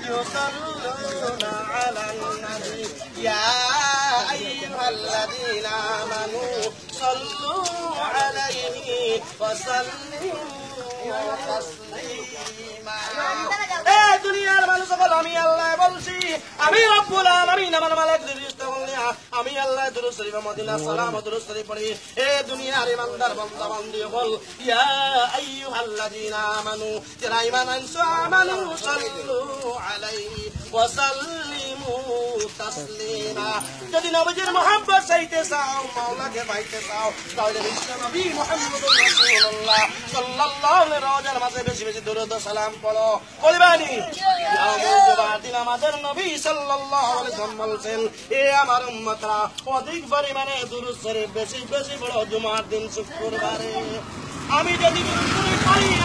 يصلون على النبي يا أيها الذين آمنوا صلوا عليه وسلموا تسليما দুনিয়ার মানুষ সকল আমি আল্লাহ বলছি আমি রব্বুল আলামিন আমার মালিকদের রিজক বলনিয়া আমি আল্লাহ দুরূদ শরীফ মদিনা সালাম দুরূদ শরীফ পড়ি এ দুনিয়ার ইমানদার বান্দা বান্দি বল ইয়া আইয়ুহাল্লাযীনা আমানু যারা ঈমান আনছো আমানু সাল্লু আলাইহি ওয়া সাল্লিমু তাসলিমা যদি নবীর মহব্বত চাইতে চাও মাওলাকে পাইতে চাও তাহলে বিশ্ব নবী মুহাম্মদুর রাসূলুল্লাহ সাল্লাল্লাহু আলাইহি রোজার মাসে বেশি বেশি দুরূদ সালাম পড়ো বলবানি দিন আমাদের নবী সাল্লাল্লাহু আলাইহি ওয়াসাল্লাম বলেছেন এ আমার উম্মতরা অধিক পরিমাণে দুরূদ শরীফ বেশি বেশি পড়ো জুমার দিন শুক্রবারে আমি যদি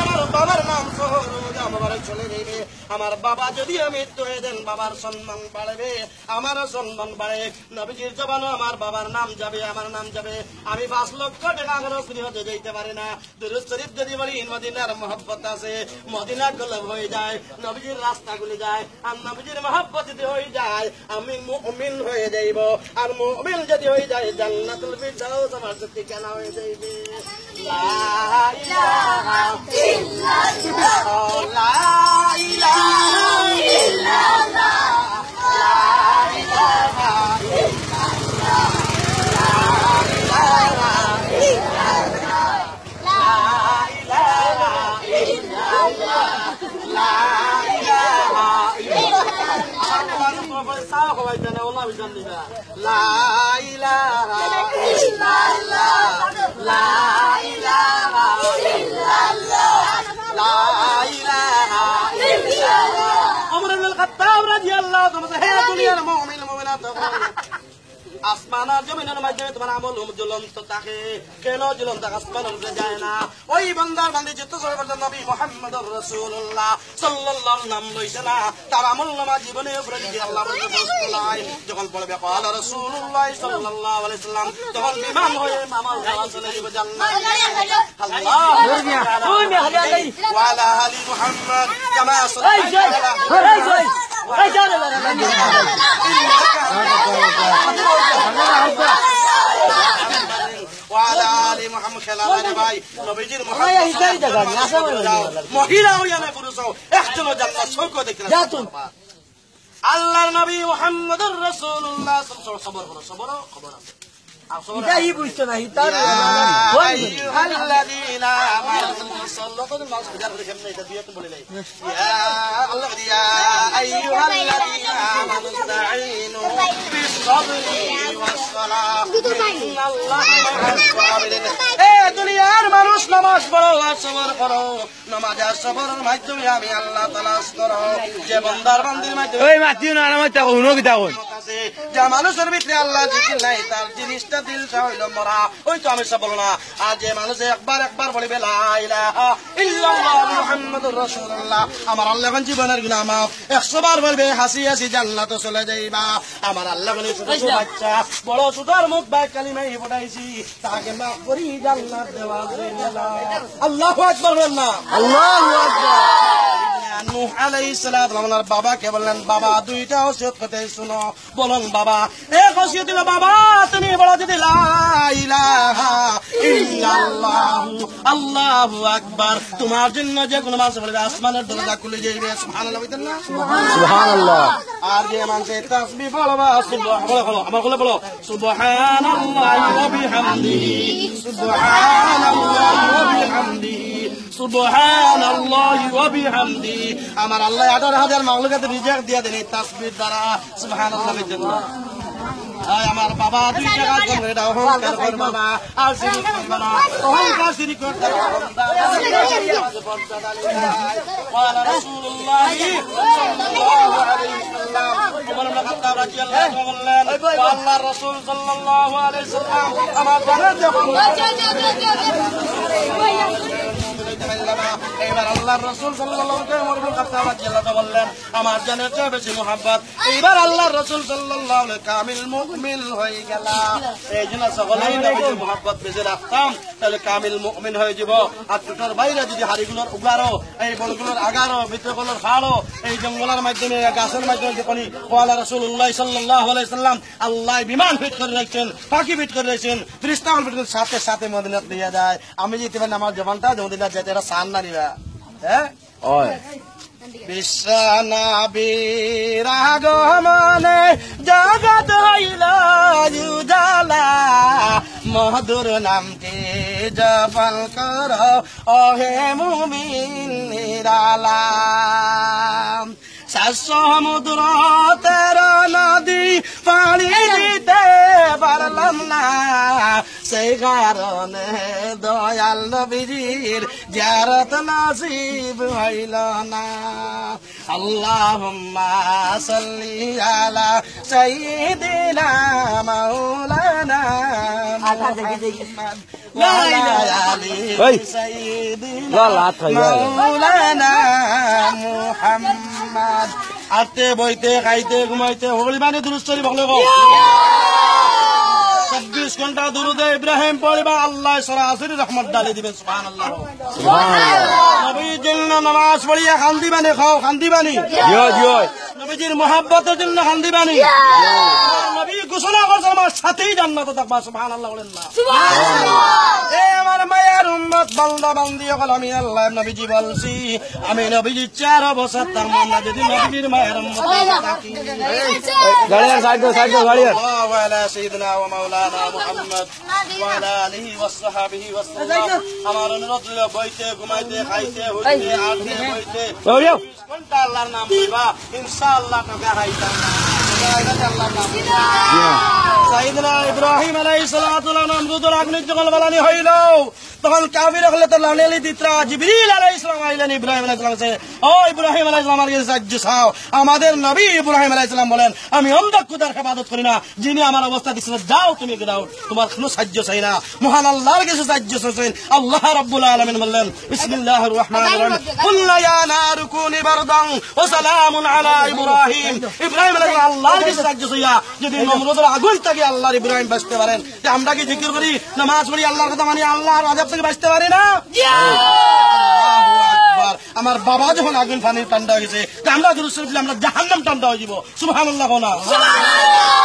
আমার বাবার নাম সহ রোজা মোবারক চলে যাবে আমার বাবা যদি মৃত্যু হয়ে দেন বাবার সম্মান বাড়বে আমারও সম্মান বাড়ে নবীজির জবানও আমার বাবার নাম যাবে আমার নাম যাবে আমি 5 লক্ষ টাকা খরচ হতে যেতে পারি না দুরূদ শরীফ যদি বলি মদিনার মহব্বত আছে মদিনা গোলাপ হয়ে যায় নবীজির রাস্তাগুলি যায় আর নবীজির মহব্বত যদি হয়ে যায় আমি মুমিন হয়ে যাইব আর মুমিন যদি হয়ে যায় জান্নাতুল ফিরদাউস আমার ঠিকানা হয়ে যাইবে লা ইলাহা ইল্লাল্লাহ লা ইলাহা ইল্লাল্লাহ লা ইলাহা ইল্লাল্লাহ লা ইলাহা ইল্লাল্লাহ লা ইলাহা ইল্লাল্লাহ লা ইলাহা ইল্লাল্লাহ আল্লাহর উপর সাহ হয় জানা ওলা বিজান্নিবা লা ইলাহা ইল্লাল্লাহ লা ইলাহা ইল্লাল্লাহ লা ইলাহা ইল্লাল্লাহ ওমর ইবনে খাত্তাব রাদিয়াল্লাহু তাআলা হে দুনিয়ার মুমিন মুমিনাত আসমান আর জমিনের মাঝে তোমার আমল জ্বলন্ত থাকে কেন জ্বলন্ত আসমানের উপরে যায় না ওই বান্দার বান্দি যত সবাই বলেন নবী মুহাম্মদুর রাসূলুল্লাহ সাল্লাল্লাহু নাম লইছে না তার আমল নামা জীবনে উপরে যদি আল্লাহ বলে যখন পড়বে ক্বালা রাসূলুল্লাহ সাল্লাল্লাহু আলাইহি সাল্লাম তখন বিমান হয়ে আমল নামা চলে যাবে জান্নাত আল্লাহ ওয়া আলা আলি মুহাম্মদ কামা সাল্লাল্লাহু আলাইহি وعلى آل محمد খেলাবারে ভাই নবীজির মহিলা হইয়া না পুরুষ একজন জান্নাত সৌকো দেখতে আল্লাহর নবী মুহাম্মদুর রাসূলুল্লাহ সবর করো সবর খবর আছে ইদাই বুঝতো না হিতার আইয়ুহাল্লাযীনা আমানু সাল্লাল্লাহু আলাইহি ওয়া সাল্লাম কেমনে এটা দিয়ে তো বলে নাই ইয়া আল্লাহ ইয়া আইয়ুহাল্লাযীনা আমানু ইসতাঈনু বিস-সাবরি ওয়াস-সালাহ ইন্নাল্লাহা মা'আস-সাবিরিন এ দুনিয়ার মানুষ নামাজ পড়ো আর সবর করো নামাজ আর সবরের মাধ্যমে আমি আল্লাহ তালাশ করো যে বান্দার বান্দির মাধ্যমে ওই মাতিও না নামাজ তা কোন কি দাও যে মানুষের ভিতরে আল্লাহ জিকির নাই তার জিনিসটা দিল হইল মরা ওই তো আমি সব বলো না আর যে মানুষ একবার বলবে লা ইলাহা ইল্লাল্লাহ মুহাম্মাদুর রাসূলুল্লাহ আমার আল্লাহ কোন জীবনের গুনাহ মাফ 100 বার বলবে হাসি হাসি জান্নাতে চলে যাইবা আমার আল্লাহ কোন ছোট বাচ্চা বড় সুদার মুখ বাই কালিমাই পড়াইছি তাকে মাফ করি জান্নাত দেওয়া আল্লাহু আকবার বলনা আল্লাহু আকবার নূহ আলাইহিস সালাম ওনার বাবাকে বললেন বাবা দুইটা ওসিয়ত করতে শুনো বলুন বাবা এক ওসিয়ত দিল বাবা তুমি বলো যদি লা ইলাহা ইল্লাল্লাহ আল্লাহু আকবার তোমার জন্য যে কোন মানুষ বলবে আসমানের দরজা খুলে যাবে সুবহানাল্লাহ বলতেন না সুবহানাল্লাহ আর যে মানুষ তাসবিহ বলবা সুবহানাল্লাহ আমার বলে বলো সুবহানাল্লাহি ওয়া বিহামদিহি সুবহানাল্লাহি ওয়া বিহামদিহি সুবহানাল্লাহি ওয়া বিহামদিহি আমার আল্লাহ 18000 মাখলুকাতে রিজিক দিয়া দেন এই তাসবিহ দ্বারা সুবহানাল্লাহের জন্য আমার বাবা দুই টাকা করে দাও অহংকার করবা না আর শিরিক করবা না অহংকার শিরিক করতে ওয়ালা রাসূলুল্লাহ সাল্লাল্লাহু আলাইহি ওয়াসাল্লাম ওমর ইবনে খাত্তাব রাদিয়াল্লাহু আনহু বললেন আল্লাহর রাসূল সাল্লাল্লাহু আলাইহি ওয়াসাল্লাম আমার জানাজা এবার আল্লাহর রাসূল সাল্লাল্লাহু আলাইহি ওয়া সাল্লাম বললেন আমার জানের চেয়ে বেশি মুহাব্বত। এইবার আল্লাহর রাসূল সাল্লাল্লাহু আলাইহি কামিল মুমিন হয়ে গেল। এই জন্য সকলেই নবীর মুহাব্বত বেশি রাখতাম তাহলে কামিল মুমিন হয়ে যাব। আর টুটার বাইরে যদি হাড়িগুলোর উগারো, এই বলগুলোর আগারো, ভিতরগুলোর ফাড়ো, এই জঙ্গলের মাধ্যমে গাছের মাধ্যমে যখনই ওয়ালা রাসূলুল্লাহ সাল্লাল্লাহু আলাইহি সাল্লাম আল্লাহ বিমান ফিট করে রাখছেন, পাখি ফিট করে রাখছেন, ফেরেশতা ফিট করে সাথে সাথে মদিনাত নিয়ে যায়। আমি যেতে পারি আমার জবানটা মদিনাত যেতে এরা সান না নিবা। হ্যাঁ ওই বিশ্বনবীর আগমনে জগৎ হইল উজালা, মধুর নামটি জপন কর ওহে মুমিন নিরালা। সমুদ্র তেরো নদী পানি দিতে পারলাম না, সেই কারণে দয়াল নবীজির জিয়ারত নসিব হইল না। আল্লাহুম্মা সাল্লি আলা সাইয়্যিদিনা মাওলানা মুহাম্মদ ওয়া আলা আলি সাইয়্যিদিনা মাওলানা মুহাম্মদ। আতে বইতে খাইতে ঘুমাইতে হলি মানে দুরূদ শরীফ বলে গো 24 ঘন্টা দুরুদে ইব্রাহিম পড়বা আল্লাহ সরাসরি রহমত ডালি দিবেন। সুবহানাল্লাহ সুবহানাল্লাহ। নবীর জন্য নামাজ পড়িয়া খান্দি বানি খাও, খান্দি বানি নবীজির মুহাব্বতের জন্য খান্দি বানি। নবী ঘোষণা করছে আমার সাথেই জান্নাতে থাকবা। সুবহানাল্লাহ বলেন না সুবহানাল্লাহ। এ আমার মায়ের উম্মত বান্দা বান্দি হল আমি আল্লাহ নবীজি বলছি আমি নবীজির 4 বছর তার মনে যদি নবীজির মায়ের উম্মত থাকি। গাড়ির সাইড দাও, সাইড দাও গাড়ির। ওয়া আলা সাইয়্যিদিনা ওয়া মাওলানা মুহাম্মদ ওয়া আলা আলিহি ওয়া সাহবিহি ওয়া সাল্লাম। আমার অনুরোধ হলো বইতে ঘুমাইতে খাইতে হইতে আটতে বইতে 20 ঘন্টা আল্লাহর নাম লইবা, ইনশাআল্লাহ টাকা হাইতা না। আল্লাহর নাম সাইয়্যিদিনা ইব্রাহিম আলাইহিস সালাতু ওয়া নমরুদের আগুনে যখন জ্বালানি হইল তখন কাফির হলে তো লানেলি দিত্রা জিবরিল আলাইহিস সালাম আইলেন ইব্রাহিম আলাইহিস সালাম কাছে। ও ইব্রাহিম আলাইহিস সালাম আমাকে সাহায্য চাও। আমাদের নবী ইব্রাহিম আলাইহিস সালাম বলেন আমি অন্ধ খোদার ইবাদত করি না, যিনি আমার অবস্থা দিচ্ছেন যাও তুমি যাও, তোমার কোনো সাহায্য চাই না, মহান আল্লাহর কাছে সাহায্য চাইছেন। আল্লাহ রাব্বুল আলামিন বললেন বিসমিল্লাহির রহমানির রহিম কুল্লা ইয়া নারু কুনি বারদান ওয়া সালামুন আলা ইব্রাহিম। ইব্রাহিম আলাইহিস সালাম আল্লাহর কাছে সাহায্য চাইয়া যদি নমরুদের আগুন থেকে আল্লাহর ইব্রাহিম বাঁচতে পারেন, যে আমরা কি জিকির করি নামাজ পড়ি আল্লাহর কথা মানি আল্লাহর আযাব থেকে বাঁচতে পারি না? আল্লাহু আকবার। আমার বাবা যখন আগুন পানির ঠান্ডা হয়ে গেছে আমরা দুরূদ শরীফ আমরা জাহান্নাম ঠান্ডা হয়ে যাব। সুবহানাল্লাহ না সুবহানাল্লাহ।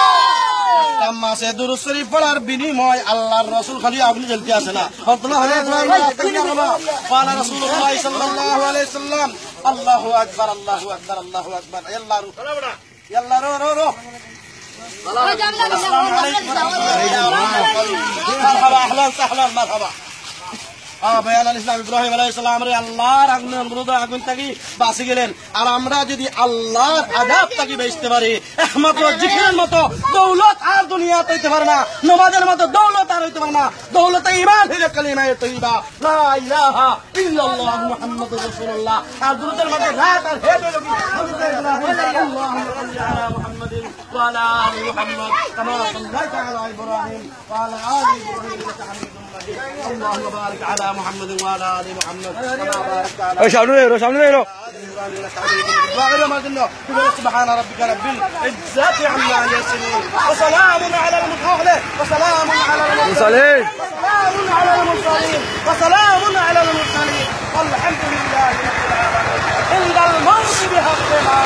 মাসে দুরূদ শরীফ পড়ার বিনিময় আল্লাহর রাসূল খালি আগুন জ্বলতে আসে না। আল্লাহ রাসূলুল্লাহ সাল্লাল্লাহু আলাইহি সাল্লাম আল্লাহু আকবার আল্লাহু আকবার আল্লাহু আকবার। আল্লাহ আল্লাহ রো রো রো মারহাবা আহলান সাহলান মারহাবা। ইব্রাহিম আলাইহিস সালাম আল্লাহর আগুন থেকে বাঁচি গেলেন। আর আমরা যদি আল্লাহর আযাব থেকে বাঁচতে পারি, একমাত্র জিকিরের মতো দৌলত আর দুনিয়াতে হইতে পারে না, নামাজের মতো দৌলত আর হইতে পারে না। দৌলতে ঈমান হইল কালিমায়ে তাইয়্যিবা লা ইলাহা ইল্লাল্লাহ মুহাম্মাদুর রাসূলুল্লাহ। আর দুরূদের মধ্যে রাত আর হেদ হইল কি আল্লাহুম্মা সাল্লি আলা মুহাম্মাদিন ওয়া আলা আলি মুহাম্মাদ কামা সাল্লাইতা আলা ইব্রাহিম ওয়া আলা আলি ইব্রাহিম ইন্নাকা হামিদুম মাজিদ। اللهم بارك على محمد وعلى ال محمد كما باركت على سبحان ربك رب العزة عما يصفون وسلام على المرسلين وسلام على المرسلين وسلام على المرسلين والحمد لله رب العالمين. عند الموت بحق ما